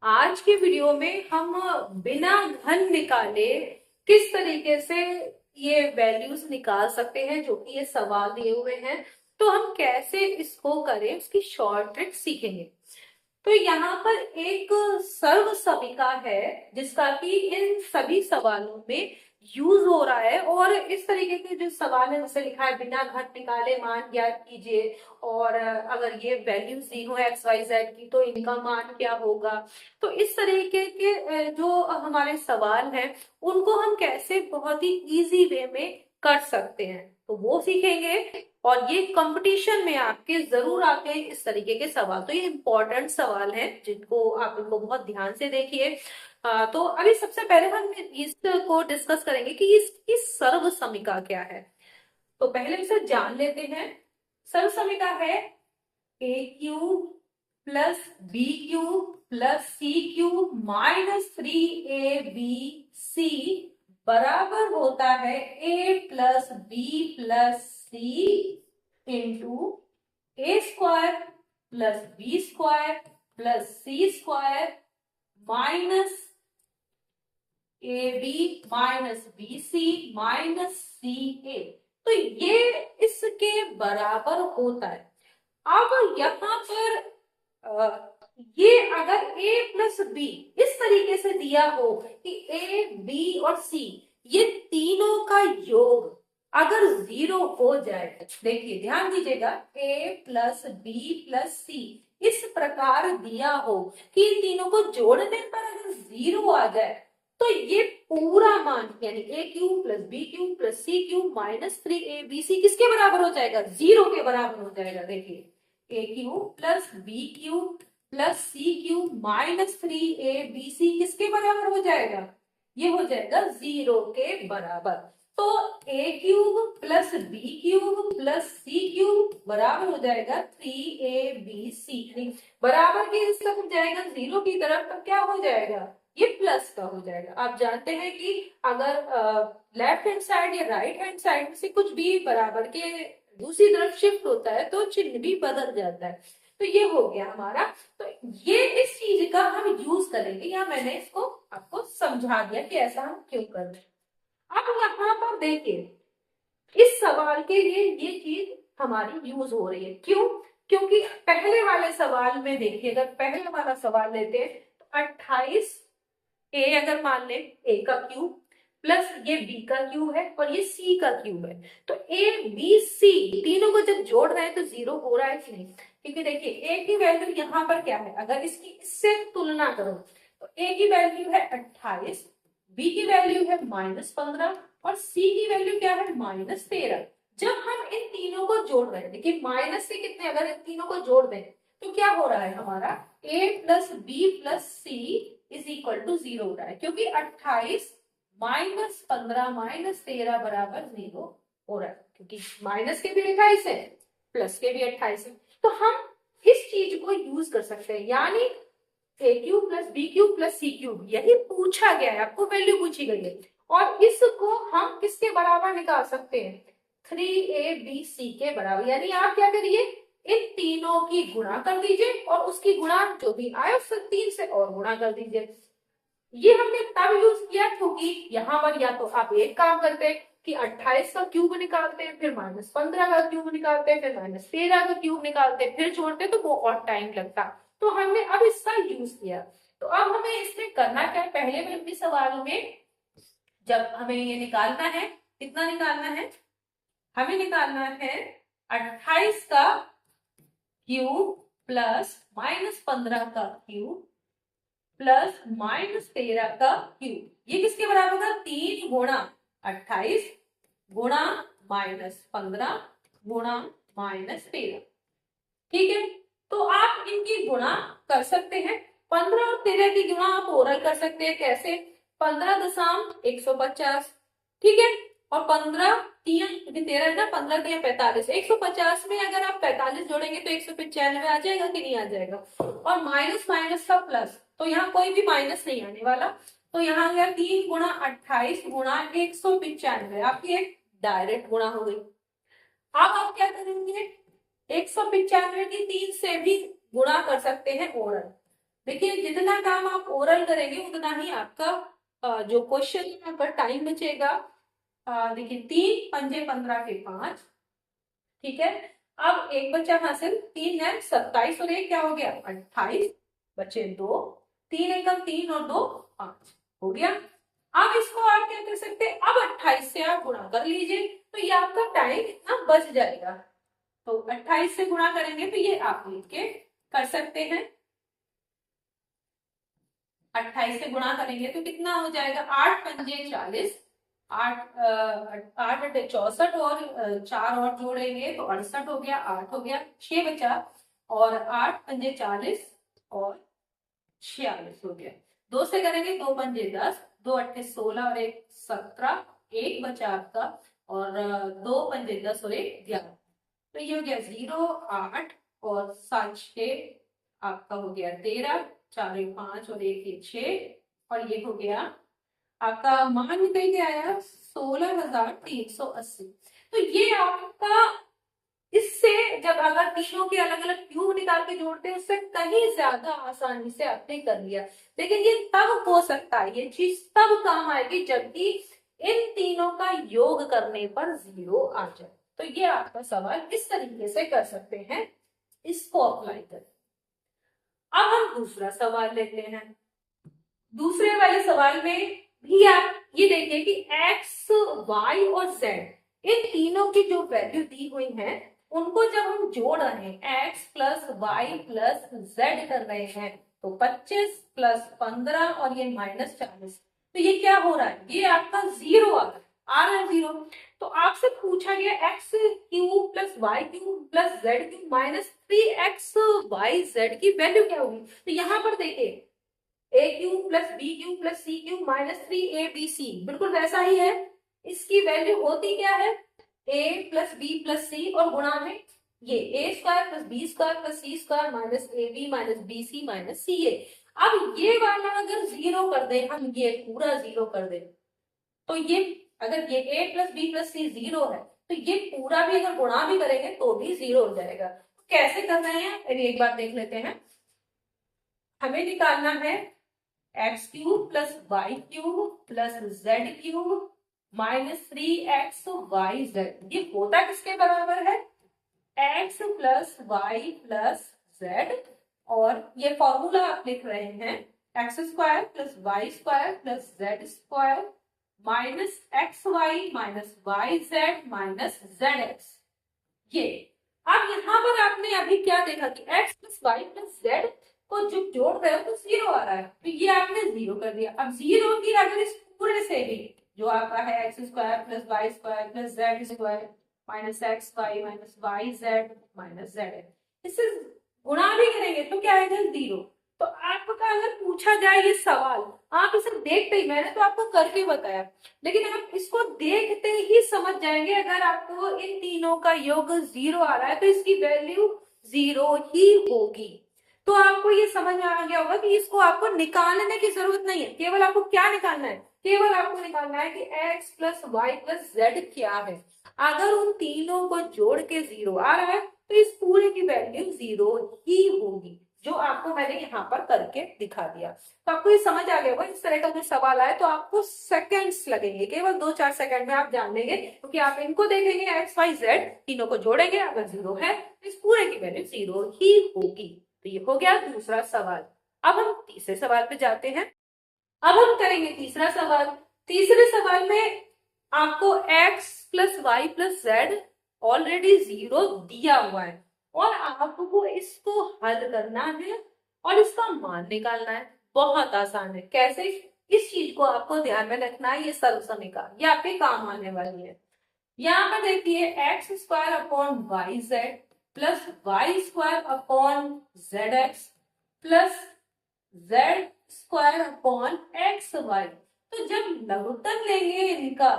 आज के वीडियो में हम बिना घन निकाले किस तरीके से ये वैल्यूज निकाल सकते हैं, जो कि ये सवाल दिए हुए हैं। तो हम कैसे इसको करें उसकी शॉर्ट ट्रिक सीखेंगे। तो यहाँ पर एक सर्व समीका है जिसका कि इन सभी सवालों में यूज हो रहा है। और इस तरीके के जो सवाल है, जैसे लिखा है बिना घट निकाले मान ज्ञात कीजिए, और अगर ये वैल्यूज दी हो एक्स वाई जेड की तो इनका मान क्या होगा। तो इस तरीके के जो हमारे सवाल हैं उनको हम कैसे बहुत ही इजी वे में कर सकते हैं, तो वो सीखेंगे। और ये कंपटीशन में आपके जरूर आते हैं इस तरीके के सवाल। तो ये इंपॉर्टेंट सवाल हैं जिनको आप इनको बहुत ध्यान से देखिए। तो अभी सबसे पहले हम इसको डिस्कस करेंगे कि इसकी सर्व समीका क्या है। तो पहले इसे जान लेते हैं। सर्व समीका है a cube plus b cube plus c cube minus 3ab बराबर होता है a plus b plus c into a square plus b square plus c square minus a b minus b c minus c a. तो ये इसके बराबर होता है। अब यहाँ पर ये अगर a प्लस बी इस तरीके से दिया हो कि a b और c ये तीनों का योग अगर 0 हो जाए, देखिए ध्यान दीजिएगा, a प्लस बी प्लस सी इस प्रकार दिया हो कि इन तीनों को जोड़ने पर अगर 0 आ जाए, तो ये पूरा मान यानी a cube plus b cube plus c cube minus 3ab किसके बराबर हो जाएगा? 0 के बराबर हो जाएगा। देखिए a cube plus b cube plus c cube minus 3ab किसके बराबर हो जाएगा? ये हो जाएगा 0 के बराबर। तो a cube plus b cube plus c cube बराबर हो जाएगा 3ab। बराबर की इस तरफ जाएगा 0 की तरफ, तब क्या हो जाएगा? ये प्लस का हो जाएगा। आप जानते हैं कि अगर लेफ्ट हैंड साइड या राइट हैंड साइड में से कुछ भी बराबर के दूसरी तरफ शिफ्ट होता है तो चिन्ह भी बदल जाता है। तो ये हो गया हमारा। तो ये इस चीज का हम यूज करेंगे, या मैंने इसको आपको समझा दिया कि ऐसा हम क्यों कर रहे हैं। अब यहाँ पर देखिए, इस सवाल के लिए ये चीज हमारी यूज हो रही है। क्यों? क्योंकि पहले वाले सवाल में देखिए, अगर पहले वाला सवाल लेते हैं तो 28 ए अगर मान ले ए का क्यूब प्लस ये बी का क्यूब है और ये सी का क्यूब है, तो ए बी सी तीनों को जब जोड़ रहे हैं तो 0 हो रहा है कि नहीं? क्योंकि देखिए ए की वैल्यू यहाँ पर क्या है, अगर इसकी इससे तुलना करो तो ए की वैल्यू है 28, बी की वैल्यू है -15 और सी की वैल्यू क्या है? -13। जब हम इन तीनों को जोड़ रहे हैं, देखिए माइनस से कितने, अगर इन तीनों को जोड़ दें तो क्या हो रहा है हमारा? A plus b plus c is equal to 0 हो रहा है, क्योंकि 28 -15 -13 बराबर 0 हो रहा है, क्योंकि माइनस के भी 28 है प्लस के भी 28 है। तो हम इस चीज को यूज कर सकते हैं, यानी a cube plus b cube plus c cube, यही पूछा गया है, आपको वैल्यू पूछी गई है। और इसको हम किसके बराबर निकाल सकते हैं? 3ab के बराबर। यानी आप क्या करिए, इन तीनों की गुणा कर दीजिए और उसकी गुणा जो भी आए उससे 3 से और गुणा कर दीजिए। ये हमने तब यूज किया क्योंकि यहाँ पर या तो आप एक काम करते हैं कि 28 का क्यूब निकालते हैं, फिर -15 का क्यूब निकालते हैं, फिर -13 का क्यूब निकालते हैं, फिर जोड़ते हैं, तो वो और टाइम लगता। तो हमने अब इसका यूज किया। तो अब हमें इसमें करना क्या है, पहले वाले भी सवाल में जब हमें ये निकालना है, कितना निकालना है? हमें निकालना है 28 का क्यूब प्लस -15 का क्यूब प्लस -13 का क्यूब। ये किसके बराबर होगा? 3 गुणा 28 गुणा -15 गुणा -13। ठीक है, तो आप इनकी गुणा कर सकते हैं। 15 और 13 की गुणा आप ओरल कर सकते हैं। कैसे? 15.150, ठीक है, और 15 3 13 है ना, 15 3 45, 150 में अगर आप 45 जोड़ेंगे तो 195 आ जाएगा कि नहीं आ जाएगा? और माइनस माइनस का प्लस, तो यहाँ कोई भी माइनस नहीं आने वाला। तो यहाँ गया 3 गुणा 28 गुणा 195, आपकी एक डायरेक्ट गुणा हो गई। अब आप क्या करेंगे, 195 की 3 से भी गुणा कर सकते हैं ओरल। देखिए जितना काम आप ओरल करेंगे उतना ही आपका जो क्वेश्चन का टाइम बचेगा। देखिए 3 पंजे 15 के 5, ठीक है। अब एक बच्चा हासिल, 3 है 27 और एक क्या हो गया 28, बचे 2, 3 एकम 3 और 2 5 हो गया। अब इसको आप क्या कर सकते हैं, अब 28 से आप गुणा कर लीजिए, तो ये आपका टाइम इतना बच जाएगा। तो 28 से गुणा करेंगे तो ये आप लिख के कर सकते हैं। 28 से गुणा करेंगे तो कितना हो जाएगा, 8 पंजे 40, 8 64 और जोड़ेंगे तो 68 हो गया, 8 हो गया, 6 बचा, और 8 पंजे 40 और 46 हो गया। 2 से करेंगे, 2 पंजे 10, 2 अट्ठे 16 और एक 17, एक बचा आपका, और 2 पंजे 10 और एक 11, तो ये हो गया 0 8 और 7 6, आपका हो गया 13, 4 एक 5 और एक ये 6, और ये हो गया आपका मान निकल के आया 16,380। तो ये आपका, इससे जब अगर तीनों के अलग अलग क्यूब निकाल के जोड़ते हैं उससे कहीं ज्यादा आसानी से आपने कर लिया। लेकिन ये तब हो सकता है, ये चीज तब काम आएगी जबकि इन तीनों का योग करने पर 0 आ जाए। तो ये आपका सवाल इस तरीके से कर सकते हैं, इसको अप्लाई करें। अब हम दूसरा सवाल लेते हैं। दूसरे वाले सवाल में भी आप ये देखिए कि x, y और z इन तीनों की जो वैल्यू दी हुई है उनको जब हम जोड़ रहे हैं, x plus y plus z कर रहे हैं, तो 25 प्लस 15 और ये -40, तो ये क्या हो रहा है, ये आपका 0 आ रहा है 0। तो आपसे पूछा गया x cube plus y cube plus z cube -3x y z की वैल्यू क्या होगी। तो यहाँ पर देखिए a cube plus b cube plus c cube -3abc बिल्कुल वैसा ही है। इसकी वैल्यू होती क्या है, a plus b plus c और गुणा में ये a square plus b square plus c square minus a b minus b c minus c a. अब ये वाला अगर 0 कर दें, हम ये पूरा 0 कर दें, तो ये अगर ये a प्लस बी प्लस सी 0 है तो ये पूरा भी अगर गुणा भी करेंगे तो भी 0 हो जाएगा। तो कैसे कर रहे हैं, अभी एक बार देख लेते हैं। हमें निकालना है x cube plus y cube plus z cube -3x y z, ये होता किसके बराबर है, x plus y plus z, और ये फॉर्मूला आप लिख रहे हैं x square plus y square plus z square minus x y minus y z minus z x. ये अब यहाँ पर आपने अभी क्या देखा कि x plus y plus z को जब जोड़ रहे हो तो 0 आ रहा है, तो ये आपने 0 कर दिया। अब 0 की अगर इस पूरे से भी जो आपका है x square plus y square plus z square minus x y minus y z minus z, इससे गुणा भी करेंगे तो क्या आएगा 0। तो आपका अगर पूछा जाए ये सवाल, आप इसे देखते ही, मैंने तो आपको करके बताया, लेकिन आप इसको देखते ही समझ जाएंगे अगर आपको इन तीनों का योग 0 आ रहा है तो इसकी वैल्यू 0 ही होगी। तो आपको ये समझ में आ गया होगा कि इसको आपको निकालने की जरूरत नहीं है, केवल आपको क्या निकालना है, केवल आपको निकालना है कि x plus y plus z क्या है। अगर उन तीनों को जोड़ के 0 आ रहा है तो इस पूरे की वैल्यू 0 ही होगी, जो आपको मैंने यहाँ पर करके दिखा दिया। तो आपको ये समझ आ गया होगा, इस तरह का कोई सवाल आए तो आपको सेकंड्स लगेंगे, केवल 2-4 सेकंड में आप जान लेंगे, क्योंकि आप इनको देखेंगे एक्स वाई जेड तीनों को जोड़ेंगे, अगर 0 है तो इस पूरे की वैल्यू 0 ही होगी। तो ये हो गया दूसरा सवाल। अब हम तीसरे सवाल पे जाते हैं। अब हम करेंगे तीसरा सवाल। तीसरे सवाल में आपको x plus y plus z already 0 दिया हुआ है और आपको इसको हल करना है और इसका मान निकालना है। बहुत आसान है, कैसे, इस चीज को आपको ध्यान में रखना है, ये सर्व समीकरण ये आपके काम आने वाली है। यहाँ पर देखिए x square upon y z plus y square upon z x plus z square upon x y. तो जब लघुत्तम लेंगे इनका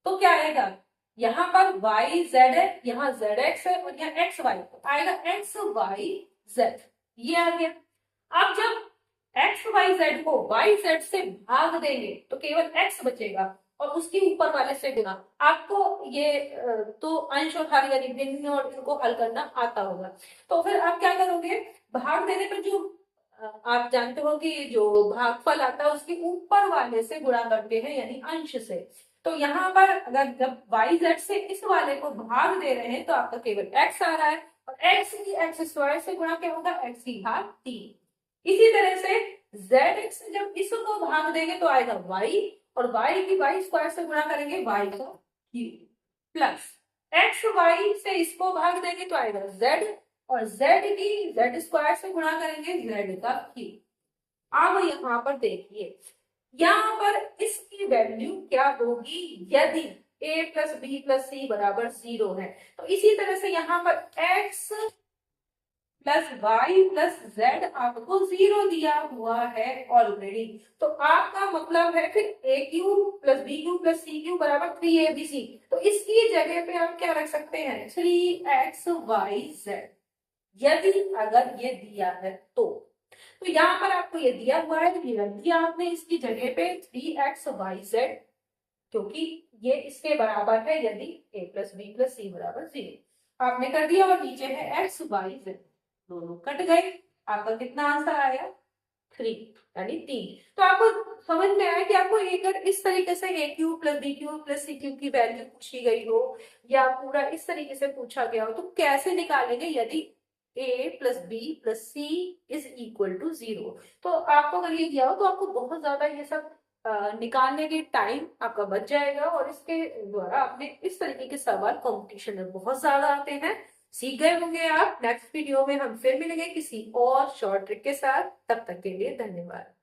तो क्या आएगा, यहाँ पर वाई जेड है, यहाँ जेड एक्स है और यहाँ एक्स वाई, तो आएगा एक्स वाई जेड, ये आ गया। अब जब एक्स वाई जेड को वाई जेड से भाग देंगे तो केवल एक्स बचेगा और उसके ऊपर वाले से गुना। आपको ये तो अंश और हर यानी भिन्न और इनको हल करना आता होगा। तो फिर आप क्या करोगे, भाग देने पर जो आप जानते हो कि जो भागफल आता है उसके ऊपर वाले से गुणा करते हैं, यानी अंश से। तो यहाँ पर अगर जब वाई जेड से इस वाले को भाग दे रहे हैं तो आपका केवल एक्स आ रहा है, और एक्स की एक्स स्क्वायर से गुणा क्या होगा, एक्स की घात 3। इसी तरह से जेड एक्स से जब इसको भाग देंगे तो आएगा वाई, और वाई की वाई स्क्वायर से गुणा करेंगे वाई का क्यूब, प्लस एक्स वाई से इसको भाग देंगे तो आएगा जेड, और z की z स्क्वायर से गुणा करेंगे z का क्यूब। अब यहाँ पर देखिए, यहाँ पर इसकी वैल्यू क्या होगी यदि a प्लस बी प्लस सी बराबर 0 है। तो इसी तरह से यहाँ पर x plus y plus z आपको 0 दिया हुआ है ऑलरेडी। तो आपका मतलब है फिर a cube plus b cube plus c cube बराबर 3abc। तो इसकी जगह पे आप क्या रख सकते हैं, 3xyz, यदि अगर ये दिया है तो यहाँ पर आपको ये दिया हुआ है, ये रख दिया आपने इसकी जगह पे 3xyz, क्योंकि ये इसके बराबर है यदि a प्लस बी प्लस सी बराबर 0 आपने कर दिया, और नीचे है xyz, दोनों कट गए। आपका कितना आंसर आया, 3 यानी 3। तो आपको समझ में आया कि आपको अगर इस तरीके से a cube plus b cube plus c cube की वैल्यू पूछी गई हो या पूरा इस तरीके से पूछा गया हो तो कैसे निकालेंगे यदि a plus b plus c is equal to 0। तो आपको अगर ये दिया हो तो आपको बहुत ज्यादा ये सब निकालने के टाइम आपका बच जाएगा, और इसके द्वारा आपने इस तरीके के सवाल कंपटीशन में बहुत ज्यादा आते हैं। सीख गए होंगे आप। नेक्स्ट वीडियो में हम फिर मिलेंगे किसी और शॉर्ट ट्रिक के साथ, तब तक के लिए धन्यवाद।